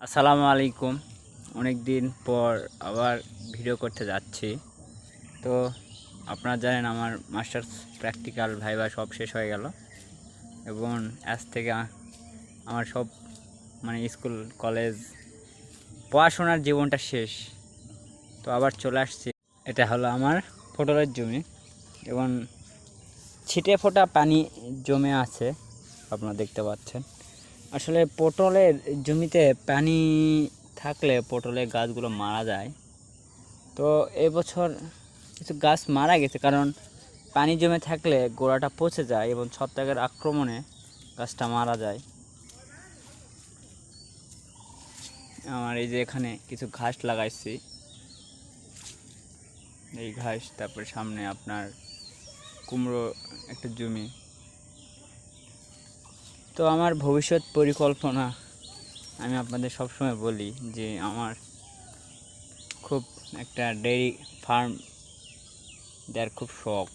আসসালামু আলাইকুম। অনেক দিন পর আবার ভিডিও করতে যাচ্ছি। তো আপনারা জানেন আমার মাস্টার্স প্র্যাকটিক্যাল ভাইবা সব শেষ হয়ে গেল এবং আজ থেকে আমার সব স্কুল কলেজ পড়াশোনার জীবনটা শেষ। তো আবার চলে আসছি। এটা হলো আমার পটলের জমি এবং ছিটে ফোটা পানি জমে আছে, আপনারা দেখতে পাচ্ছেন। আসলে পটলের জমিতে পানি থাকলে পটলের গাছগুলো মারা যায়। তো এবছর কিছু গাছ মারা গেছে, কারণ পানি জমে থাকলে গোড়াটা পচে যায় এবং ছত্রাকের আক্রমণে গাছটা মারা যায়। আমার এই যে এখানে কিছু ঘাস লাগাইছি, এই ঘাস, তারপরে সামনে আপনার কুমড়ো একটা জমি। তো আমার ভবিষ্যৎ পরিকল্পনা আমি আপনাদের সবসময় বলি যে আমার খুব একটা ডেইরি ফার্ম দেওয়ার খুব স্বপ্ন।